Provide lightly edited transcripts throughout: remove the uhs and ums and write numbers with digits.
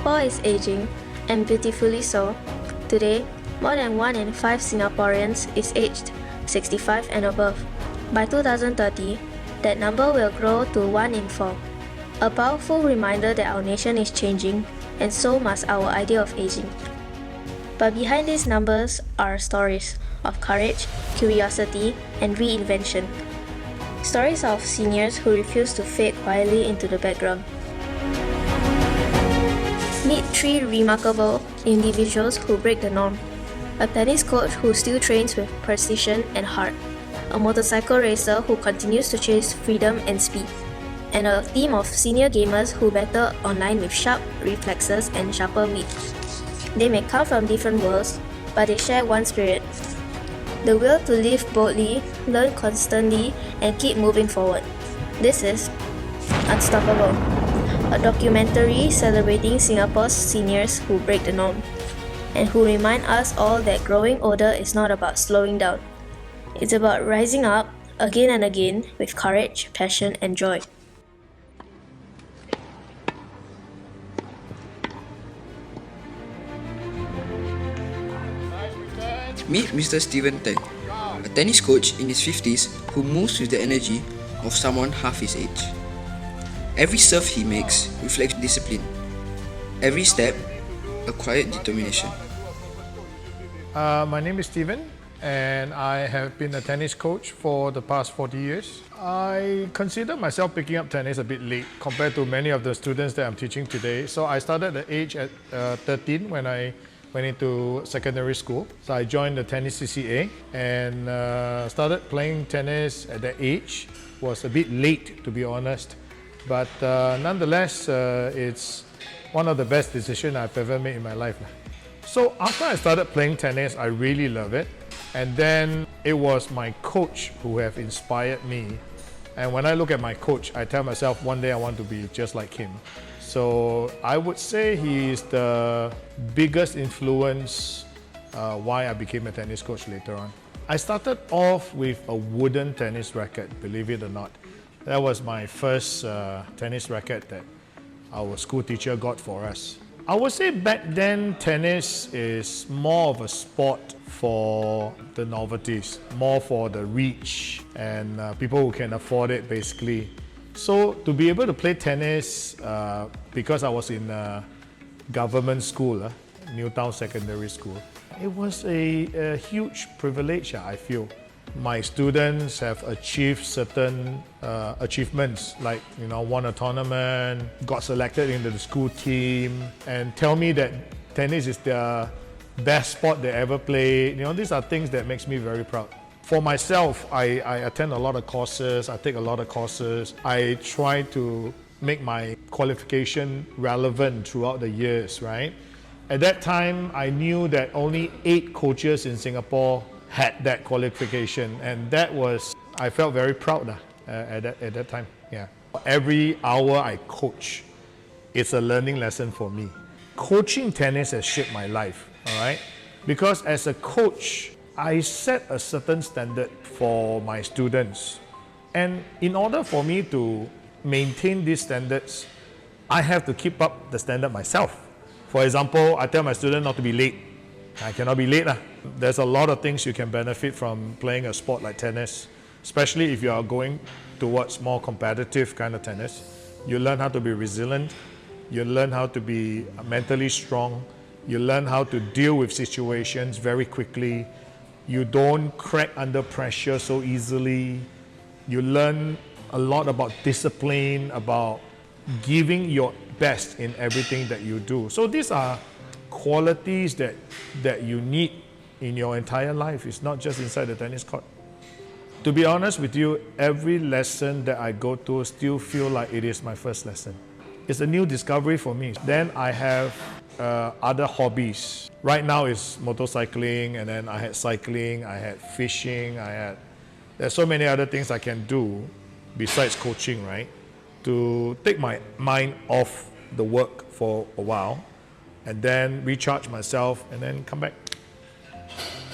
Singapore is aging, and beautifully so. Today, more than 1 in 5 Singaporeans is aged 65 and above. By 2030, that number will grow to 1 in 4. A powerful reminder that our nation is changing, and so must our idea of aging. But behind these numbers are stories of courage, curiosity, and reinvention. Stories of seniors who refuse to fade quietly into the background. Meet 3 remarkable individuals who break the norm. A tennis coach who still trains with precision and heart. A motorcycle racer who continues to chase freedom and speed. And a team of senior gamers who battle online with sharp reflexes and sharper wit. They may come from different worlds, but they share one spirit. The will to live boldly, learn constantly, and keep moving forward. This is Unstoppable, a documentary celebrating Singapore's seniors who break the norm, and who remind us all that growing older is not about slowing down. It's about rising up again and again with courage, passion, and joy. Meet Mr. Steven Tan, a tennis coach in his 50s who moves with the energy of someone half his age. Every serve he makes reflects discipline. Every step, a quiet determination. My name is Steven, and I have been a tennis coach for the past 40 years. I consider myself picking up tennis a bit late compared to many of the students that I'm teaching today. So I started at the age at 13 when I went into secondary school. So I joined the tennis CCA and started playing tennis at that age. Was a bit late, to be honest, but nonetheless, it's one of the best decisions I've ever made in my life. So after I started playing tennis, I really love it. And then it was my coach who have inspired me. And when I look at my coach, I tell myself one day I want to be just like him. So I would say he is the biggest influence why I became a tennis coach later on. I started off with a wooden tennis racket, believe it or not. That was my first tennis racket that our school teacher got for us. I would say back then tennis is more of a sport for the novelties, more for the rich and people who can afford it basically. So to be able to play tennis, because I was in a government school, Newtown Secondary School, it was a huge privilege, I feel. My students have achieved certain achievements, like won a tournament, got selected into the school team, and tell me that tennis is their best sport they ever played. These are things that makes me very proud. For myself, I attend a lot of courses, I take a lot of courses. I try to make my qualification relevant throughout the years, right? At that time, I knew that only 8 coaches in Singapore had that qualification, and that was, I felt very proud at that time. Yeah. Every hour I coach, it's a learning lesson for me. Coaching tennis has shaped my life, all right? Because as a coach, I set a certain standard for my students. And in order for me to maintain these standards, I have to keep up the standard myself. For example, I tell my student not to be late. I cannot be late. There's a lot of things you can benefit from playing a sport like tennis, especially if you are going towards more competitive kind of tennis. You learn how to be resilient. You learn how to be mentally strong. You learn how to deal with situations very quickly. You don't crack under pressure so easily. You learn a lot about discipline, about giving your best in everything that you do. So these are qualities that you need in your entire life. It's not just inside the tennis court. To be honest with you, every lesson that I go to still feel like it is my first lesson. It's a new discovery for me. Then I have other hobbies. Right now is motorcycling, and then I had cycling, I had fishing, there's so many other things I can do besides coaching, right? To take my mind off the work for a while and then recharge myself and then come back.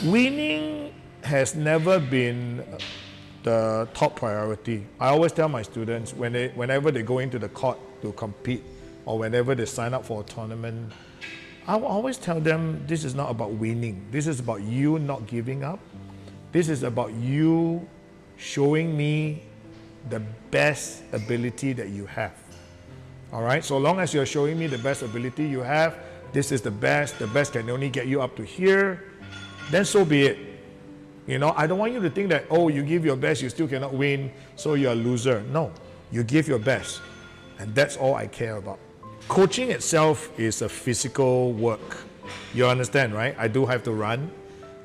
Winning has never been the top priority. I always tell my students whenever they go into the court to compete, or whenever they sign up for a tournament, I will always tell them this is not about winning. This is about you not giving up. This is about you showing me the best ability that you have. All right, so long as you're showing me the best ability you have, this is the best can only get you up to here, then so be it. You know, I don't want you to think that, oh, you give your best, you still cannot win, so you're a loser. No, you give your best, and that's all I care about. Coaching itself is a physical work. You understand, right? I do have to run.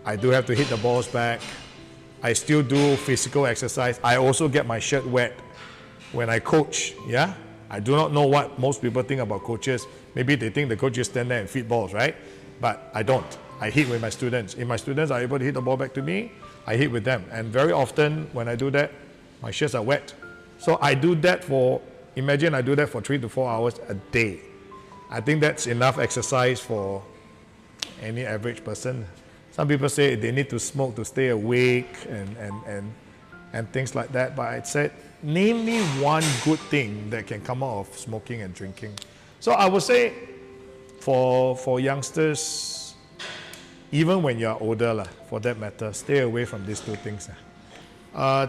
I do have to hit the balls back. I still do physical exercise. I also get my shirt wet when I coach, yeah? I do not know what most people think about coaches. Maybe they think the coaches stand there and feed balls, right? But I don't. I hit with my students. If my students are able to hit the ball back to me, I hit with them. And very often when I do that, my shirts are wet. So I do that imagine I do that for 3 to 4 hours a day. I think that's enough exercise for any average person. Some people say they need to smoke to stay awake and things like that. But I said, name me one good thing that can come out of smoking and drinking. So I would say for youngsters, even when you're older, for that matter, stay away from these two things.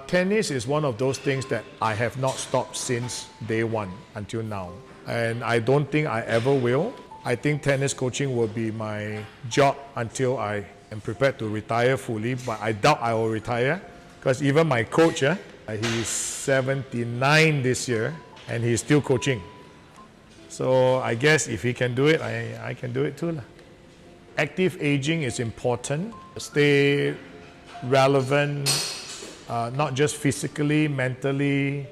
Tennis is one of those things that I have not stopped since day one until now. And I don't think I ever will. I think tennis coaching will be my job until I am prepared to retire fully, but I doubt I will retire because even my coach, he's 79 this year and he's still coaching. So I guess if he can do it, I can do it too. Active aging is important. Stay relevant, not just physically, mentally,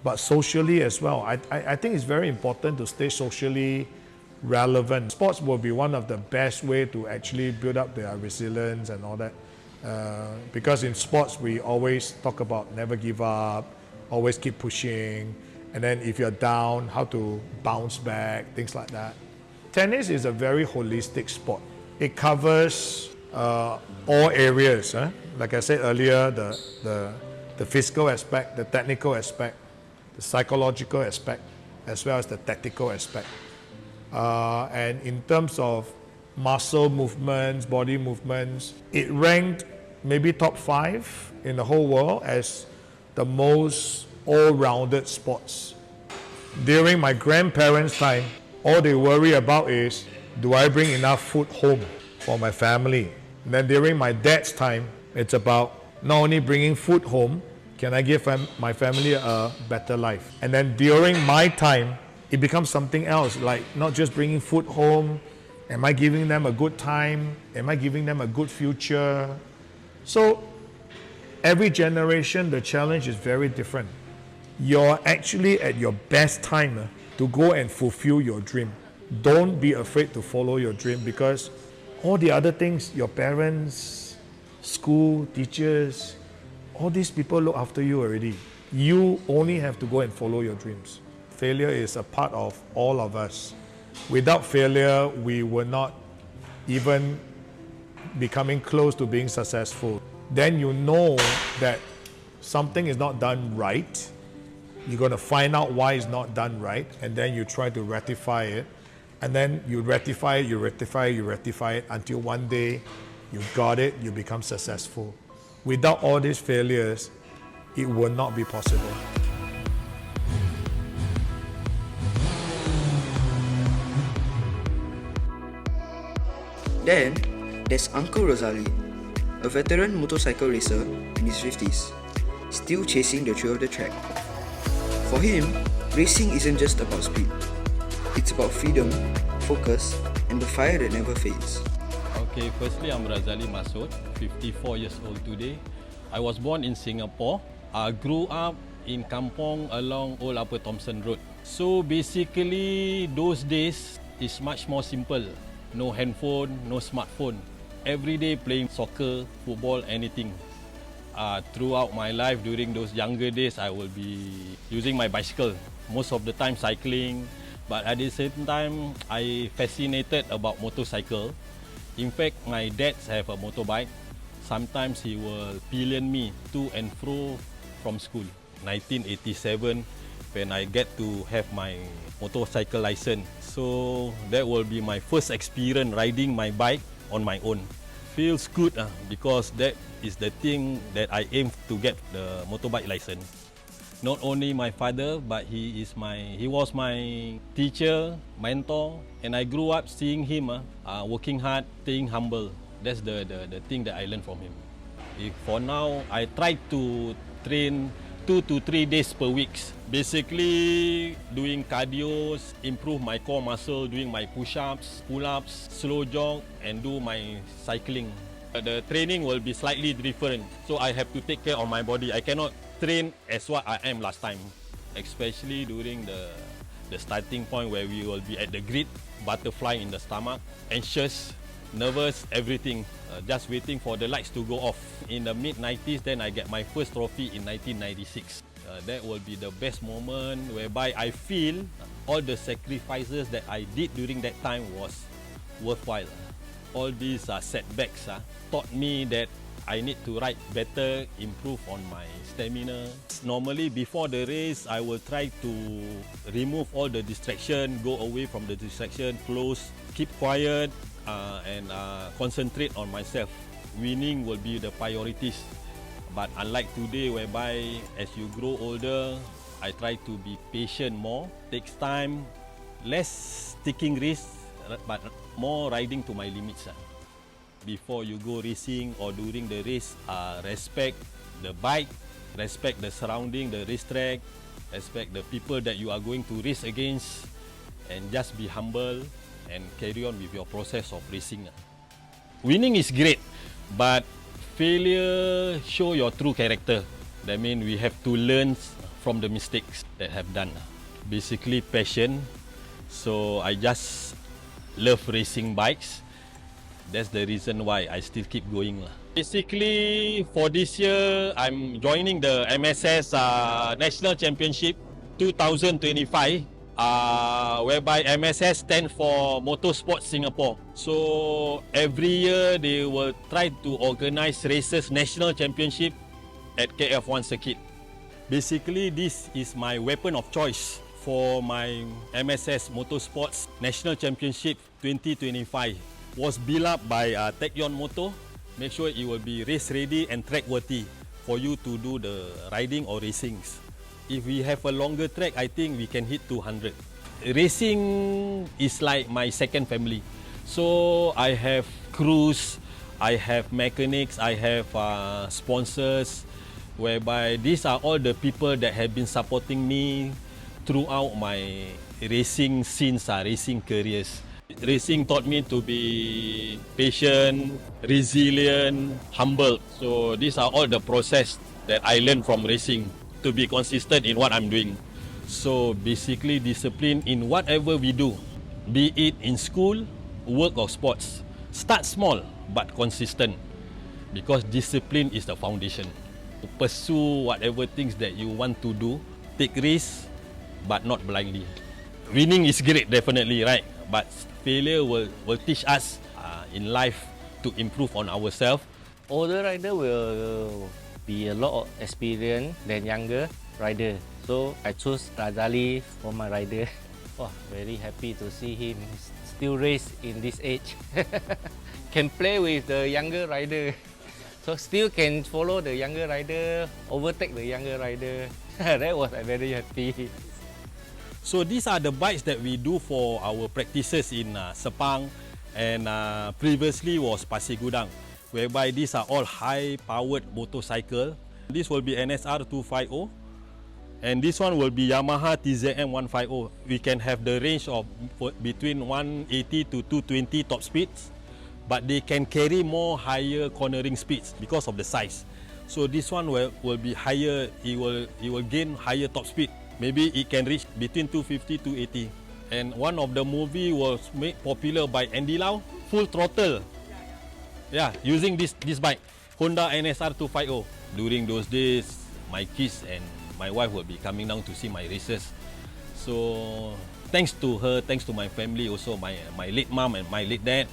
but socially as well. I think it's very important to stay socially relevant. Sports will be one of the best way to actually build up their resilience and all that. Because in sports, we always talk about never give up, always keep pushing, and then if you're down, how to bounce back, things like that. Tennis is a very holistic sport. It covers all areas. Like I said earlier, the physical aspect, the technical aspect, the psychological aspect, as well as the tactical aspect. And in terms of muscle movements, body movements, it ranked maybe top 5 in the whole world as the most all-rounded sports. During my grandparents' time, all they worry about is, do I bring enough food home for my family? And then during my dad's time, it's about not only bringing food home, can I give my family a better life? And then during my time, it becomes something else, like not just bringing food home. Am I giving them a good time? Am I giving them a good future? So every generation, the challenge is very different. You're actually at your best time to go and fulfill your dream. Don't be afraid to follow your dream because all the other things, your parents, school, teachers, all these people look after you already. You only have to go and follow your dreams. Failure is a part of all of us. Without failure, we will not even be coming close to being successful. Then you know that something is not done right. You're going to find out why it's not done right, and then you try to rectify it. And then you rectify it until one day you got it, you become successful. Without all these failures, it will not be possible. Then, there's Uncle Rosali, a veteran motorcycle racer in his 50s, still chasing the thrill of the track. For him, racing isn't just about speed. It's about freedom, focus, and the fire that never fades. Okay, firstly, I'm Razali Masud, 54 years old today. I was born in Singapore. I grew up in Kampong along Old Upper Thomson Road. So basically, those days is much more simple. No handphone, no smartphone. Every day playing soccer, football, anything. Throughout my life, during those younger days, I will be using my bicycle. Most of the time cycling. But at the same time, I fascinated about motorcycle. In fact, my dad have a motorbike. Sometimes he will pillion me to and fro from school. 1987, when I get to have my motorcycle license. So that will be my first experience riding my bike on my own. Feels good because that is the thing that I aim to get the motorbike license. Not only my father, but he was my teacher, mentor, and I grew up seeing him working hard, staying humble. That's the thing that I learned from him. For now, I try to train 2 to 3 days per week. Basically, doing cardio, improve my core muscle, doing my push-ups, pull-ups, slow jog, and do my cycling. The training will be slightly different, so I have to take care of my body. I cannot train as what I am last time, especially during the starting point where we will be at the grid, butterfly in the stomach, anxious, nervous, everything. Just waiting for the lights to go off. In the mid-90s, then I get my first trophy in 1996. That will be the best moment whereby I feel all the sacrifices that I did during that time was worthwhile. All these setbacks taught me that I need to ride better, improve on my stamina. Normally, before the race, I will try to remove all the distraction, go away from the distraction, close, keep quiet, and concentrate on myself. Winning will be the priorities. But unlike today, whereby as you grow older, I try to be patient more. Takes time, less taking risks, but more riding to my limits. Before you go racing or during the race, respect the bike, respect the surrounding, the racetrack, respect the people that you are going to race against, and just be humble and carry on with your process of racing. Winning is great, but failure show your true character. That means we have to learn from the mistakes that have done. Basically passion. So I just love racing bikes. That's the reason why I still keep going. Basically for this year, I'm joining the MSS National Championship 2025. Whereby MSS stands for Motorsport Singapore. So every year they will try to organize races, national championship at KF1 circuit. Basically, this is my weapon of choice for my MSS Motorsports National Championship 2025. Was built up by Tekyon Moto. Make sure it will be race ready and track worthy for you to do the riding or racings. If we have a longer track, I think we can hit 200. Racing is like my second family. So I have crews, I have mechanics, I have sponsors, whereby these are all the people that have been supporting me throughout my racing scenes, racing careers. Racing taught me to be patient, resilient, humble. So these are all the process that I learned from racing. To be consistent in what I'm doing. So basically discipline in whatever we do, be it in school, work or sports. Start small but consistent, because discipline is the foundation. Pursue whatever things that you want to do, take risks but not blindly. Winning is great, definitely, right? But failure will teach us in life to improve on ourselves. Older rider will be a lot of experience than younger rider. So I choose Razali for my rider. Oh, very happy to see him still race in this age. Can play with the younger rider. So still can follow the younger rider, overtake the younger rider. That was very happy. So these are the bikes that we do for our practices in Sepang, and previously was Pasir Gudang, whereby these are all high-powered motorcycle. This will be NSR 250, and this one will be Yamaha TZM 150. We can have the range of between 180 to 220 top speeds, but they can carry more higher cornering speeds because of the size. So this one will be higher. It will gain higher top speed. Maybe it can reach between 250 to 80. And one of the movie was made popular by Andy Lau, Full Throttle. Yeah, using this bike, Honda NSR 250. During those days, my kids and my wife will be coming down to see my races. So thanks to her, thanks to my family, also my late mom and my late dad.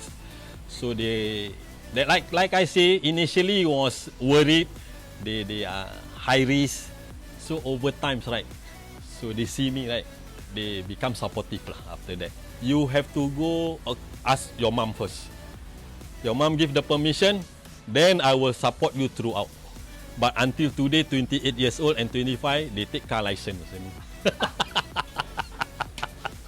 So they like I say, initially was worried. They are high risk. So over time, right? So they see me, right? They become supportive lah after that. You have to go ask your mom first. Your mom give the permission, then I will support you throughout. But until today, 28 years old and 25, they take car license.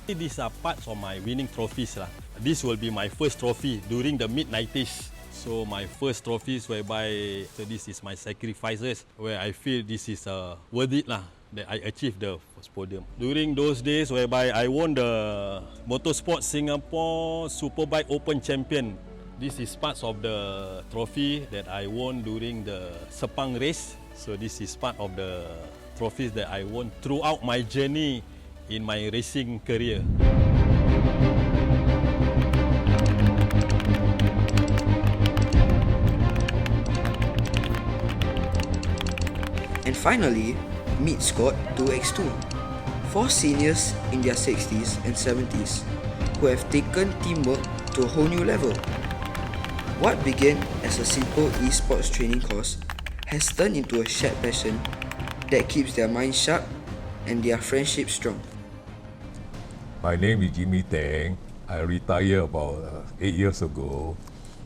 These are parts of my winning trophies lah. This will be my first trophy during the mid-90s. So my first trophies whereby this is my sacrifices, where I feel this is worth it lah, that I achieved the first podium. During those days whereby I won the Motorsport Singapore Superbike Open Champion. This is parts of the trophy that I won during the Sepang race. So this is part of the trophies that I won throughout my journey in my racing career. And finally, meet Squad 2x2. 4 seniors in their 60s and 70s who have taken teamwork to a whole new level. What began as a simple esports training course has turned into a shared passion that keeps their minds sharp and their friendship strong. My name is Jimmy Tang. I retired about 8 years ago,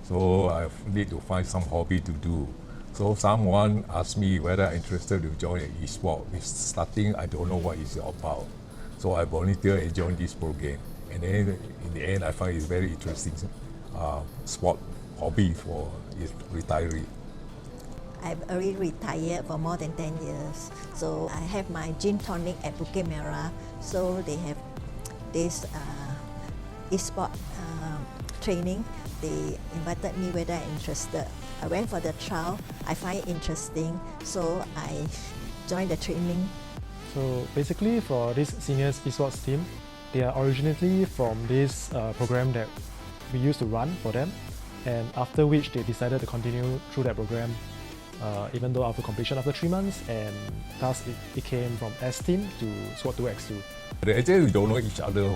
so I need to find some hobby to do. So someone asked me whether I'm interested to join an e-sport. It's starting, I don't know what it's about. So I volunteered and joined this program. And then in the end, I find it's very interesting sport hobby for retiree. I've already retired for more than 10 years. So I have my gin tonic at Bukit Merah. So they have this e-sport training. They invited me whether I'm interested. I went for the trial. I find it interesting. So I joined the training. So basically for this seniors esports team, they are originally from this program that we used to run for them. And after which they decided to continue through that program, even though after completion after 3 months, and thus it became from S team to Squad 2x2. Actually, we don't know each other.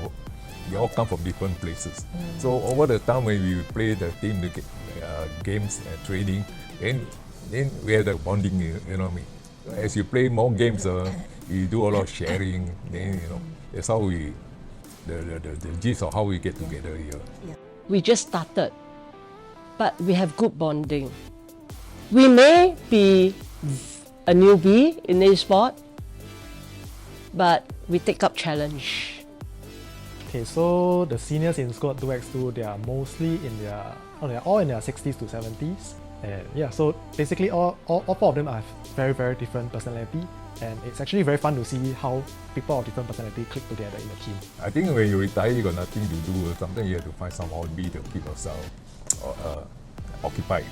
We all come from different places. So over the time when we play the team games and training, then we have the bonding. You know what I mean? As you play more games, you do a lot of sharing. Then that's how the gist of how we get together here. Yeah. We just started, but we have good bonding. We may be a newbie in this sport, but we take up challenge. Okay, so the seniors in Squad 2x2, they are mostly they're all in their 60s to 70s. And yeah, so basically all 4 of them have very, very different personality. And it's actually very fun to see how people of different personality click together in the team. I think when you retire, you got nothing to do. Sometimes you have to find some hobby to keep yourself occupied.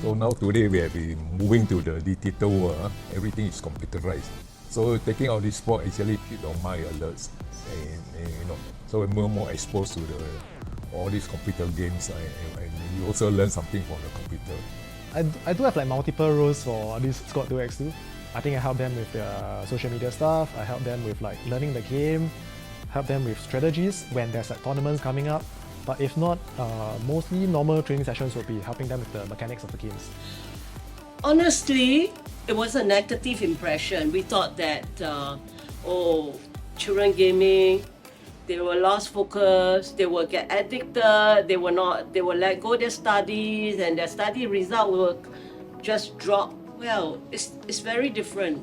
So now today we have been moving to the digital world. Everything is computerized. So taking out this sport actually keep your mind alert, and so we're more exposed to all these computer games, and you also learn something from the computer. I do have like multiple roles for this Squad 2x2. I think I help them with their social media stuff. I help them with like learning the game, help them with strategies when there's like tournaments coming up. But if not, mostly normal training sessions will be helping them with the mechanics of the games. Honestly, it was a negative impression. We thought that, children gaming, they will lose focus, they will get addicted, they will let go their studies, and their study result will just drop. Well, it's very different.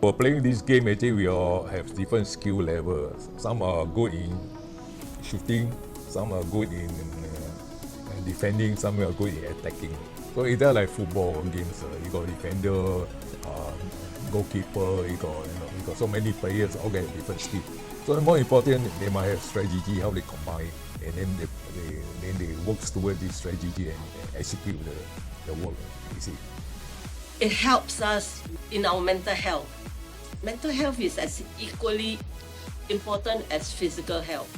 For playing this game, actually we all have different skill levels. Some are good in shooting, some are good in defending, some are good in attacking. So either like football games, you got defender, goalkeeper, you got so many players, all get different skills. So the more important, they might have strategy, how they combine, and then they work towards this strategy and execute the work. You see. It helps us in our mental health. Mental health is as equally important as physical health.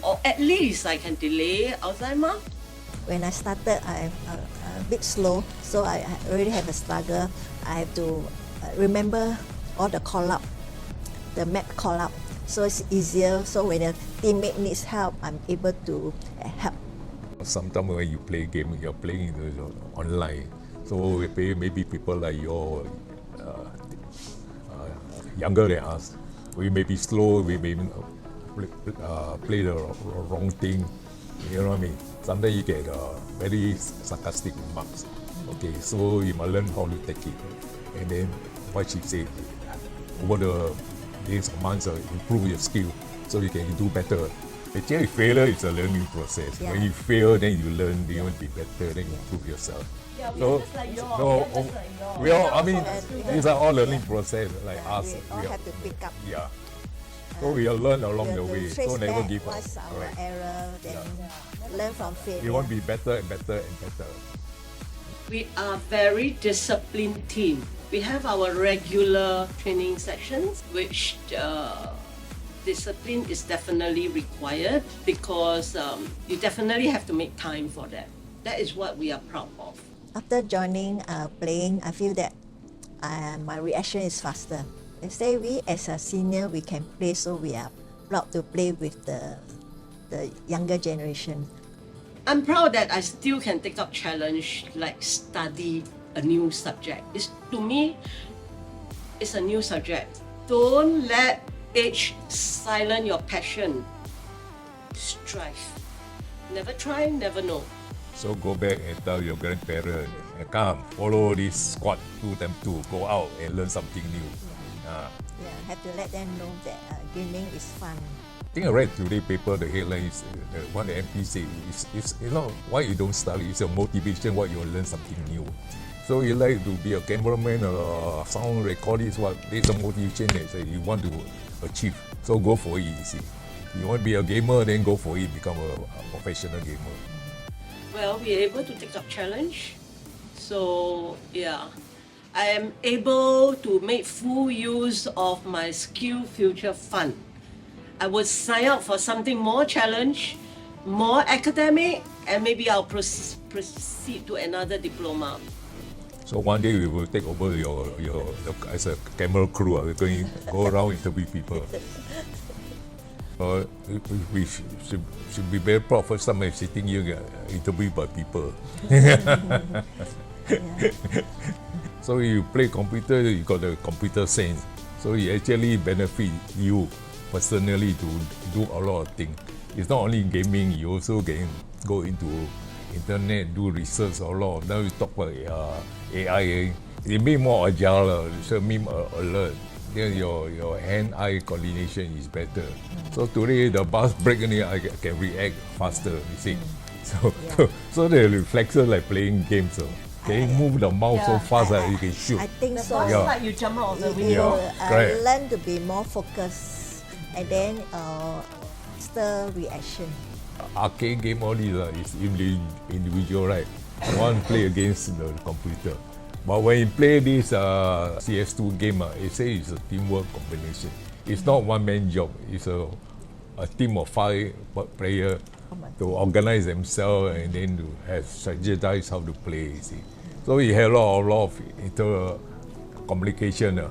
Or at least I can delay Alzheimer's. When I started, I'm a bit slow, so I already have a struggle. I have to remember all the call-up, the map call-up, so it's easier. So when a teammate needs help, I'm able to help. Sometimes when you play game, you're playing online. So maybe people like you, younger than us, We may be slow, we may play the wrong thing. You know what I mean? Sometimes you get very sarcastic remarks. Okay, so you must learn how to take it. And then what she said, over the days or months, improve your skill so you can do better. Actually, failure is a learning process. Yeah. When you fail, then you learn, then you want to be better, then you improve yourself. We all, I mean, these are all learning process like us. We all have to pick up. Yeah. So we will learn along We the have to way. trace So never back give up. what's our Correct. error, then learn from failure. You want to be better and better and better. We are very disciplined team. We have our regular training sessions, which discipline is definitely required because you definitely have to make time for that. That is what we are proud of. After joining playing, I feel that my reaction is faster. They say we as a senior, we can play, so we are proud to play with the younger generation. I'm proud that I still can take up challenge like study a new subject. To me, it's a new subject. Don't let age silence your passion. Strive. Never try, never know. So go back and tell your grandparents, come, follow this squad 2x2, go out and learn something new. Yeah, have to let them know that gaming is fun. I think I read today paper, the headline is, the one the MP said, is you know, why you don't study, it's a motivation why you learn something new. So you like to be a cameraman or a sound recordist, what, there's a motivation that you want to achieve. So go for it, you see. You want to be a gamer, then go for it, become a professional gamer. Well, we are able to take up challenge. So yeah, I am able to make full use of my skill future fund. I would sign up for something more challenge, more academic, and maybe I'll proceed to another diploma. So one day we will take over your as a camera crew. We're going to go around interview people. We should be very proud. First time I'm sitting here interviewed by people. So you play computer, you got the computer sense. So it actually benefit you personally to do a lot of things. It's not only gaming, you also can go into internet, do research a lot. Now we talk about AI. It make more agile, so make alert. Then your hand-eye coordination is better. So today the bus break, I can react faster. You see, so the reflexes like playing games. Can you move the mouse so fast that you can shoot? I think so. Like you jump out of the You window. will learn to be more focused and then faster reaction. Arcade game all these is individual, right? One play against the computer. But when you play this CS2 game, it says it's a teamwork combination. It's not one-man job. It's a team of 5 players to organize themselves and then to have strategize how to play. You see. So you have a lot of communication.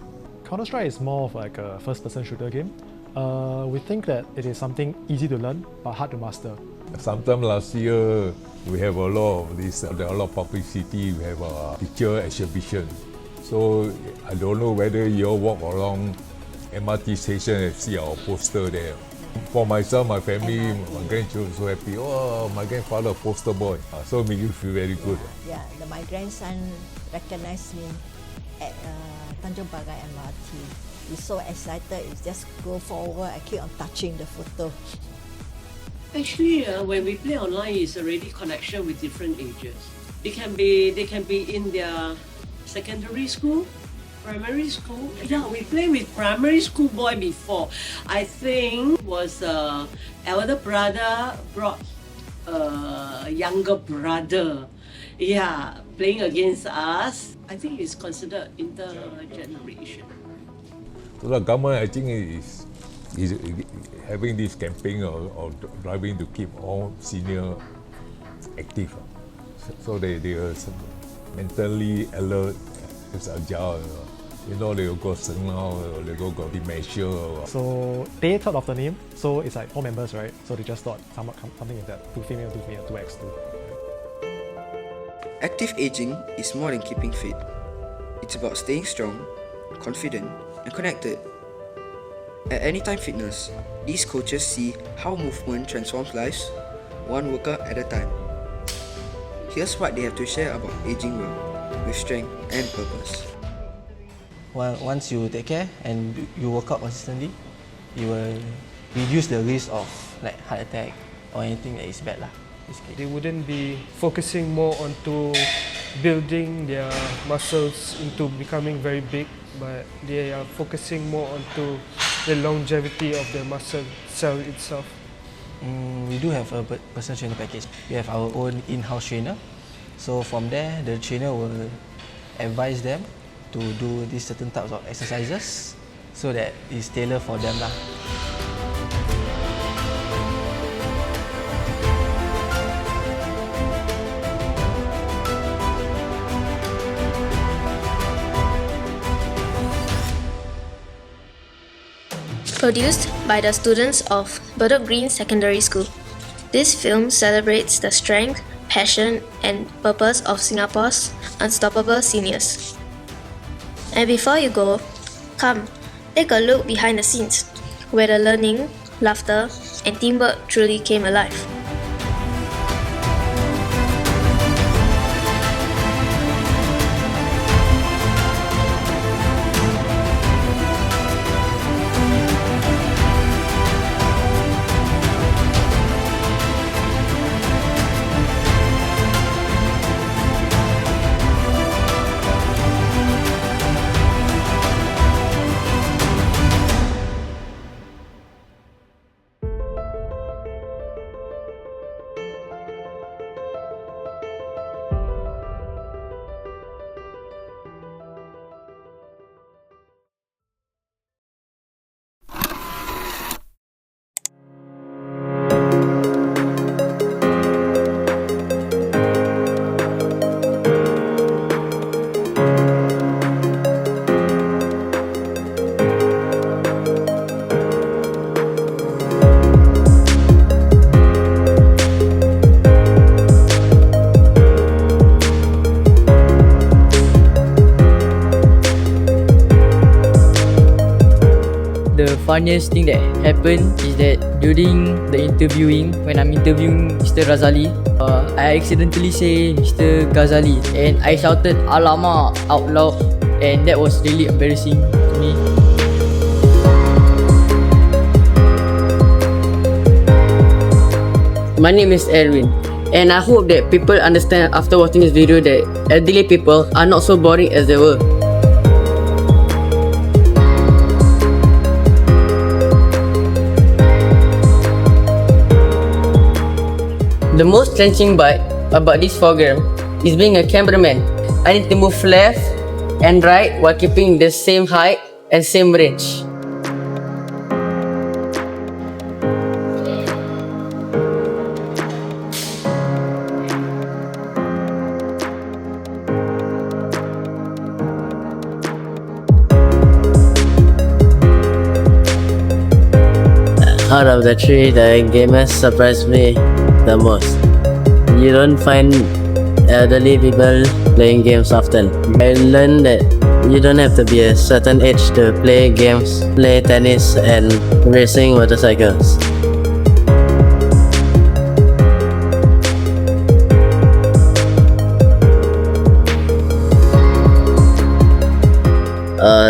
Counter-Strike is more of like a first-person shooter game. We think that it is something easy to learn but hard to master. Sometime last year, we have a lot of this, there are a lot of publicity, we have a picture exhibition. So I don't know whether you all walk along MRT station and see our poster there. For myself, my family, my grandchildren so happy. Oh, my grandfather poster boy. So it makes you feel very good. Yeah, my grandson recognized me at Tanjung Parga MRT. He's so excited, he just go forward, I keep on touching the photo. Actually, when we play online, it's already connection with different ages. They can be in their secondary school, primary school. Yeah, we play with primary school boy before. I think was elder brother brought a younger brother. Yeah, playing against us. I think it's considered intergeneration. So the government, I think, is having this campaign or driving to keep all senior active. So they are mentally alert, it's agile. You know, they will go Senglao, they go dementia. So they thought of the name, so it's like 4 members, right? So they just thought something like that, 2 female, 2X2. Active aging is more than keeping fit. It's about staying strong, confident, and connected. At Anytime Fitness, these coaches see how movement transforms lives, one workout at a time. Here's what they have to share about aging well, with strength and purpose. Well, once you take care and you work out consistently, you will reduce the risk of like heart attack or anything that is bad lah. They wouldn't be focusing more onto building their muscles into becoming very big, but they are focusing more onto the longevity of the muscle cell itself. We do have a personal trainer package. We have our own in-house trainer. So from there, the trainer will advise them to do these certain types of exercises so that it's tailored for them lah. Produced by the students of Bedok Green Secondary School. This film celebrates the strength, passion, and purpose of Singapore's unstoppable seniors. And before you go, come, take a look behind the scenes, where the learning, laughter, and teamwork truly came alive. The funniest thing that happened is that during the interviewing, when I'm interviewing Mr. Razali, I accidentally say Mr. Ghazali and I shouted "Alamak" out loud, and that was really embarrassing to me. My name is Erwin, and I hope that people understand after watching this video that elderly people are not so boring as they were. The most challenging part about this program is being a cameraman. I need to move left and right while keeping the same height and same range. Out of the three, the game has surprised me the most. You don't find elderly people playing games often. I learned that you don't have to be a certain age to play games, play tennis and racing motorcycles.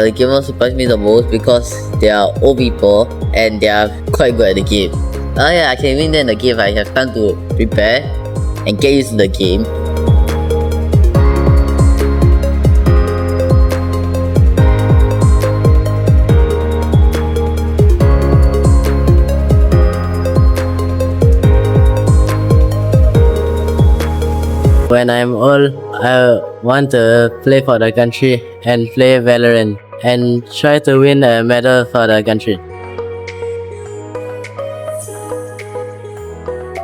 The game will surprise me the most because they are old people and they are quite good at the game. Oh yeah, I can win them the game. I have time to prepare and get used to the game. When I'm old, I want to play for the country and play Valorant and try to win a medal for the country.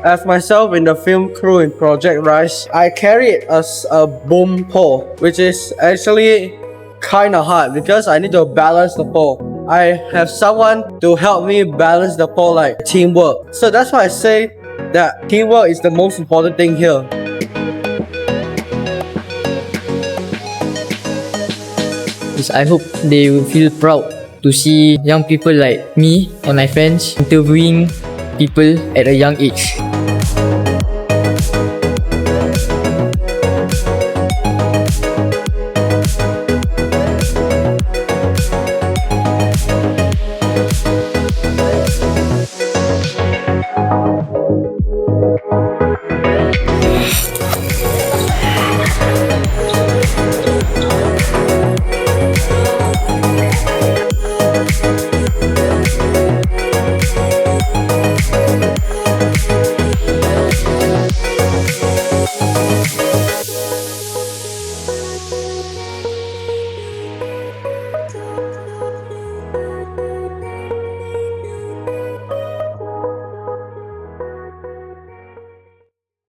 As myself in the film crew in Project R.I.S.E, I carried a boom pole, which is actually kinda hard because I need to balance the pole. I have someone to help me balance the pole, like teamwork. So that's why I say that teamwork is the most important thing here. I hope they will feel proud to to see young people like me and my friends interviewing people at a young age.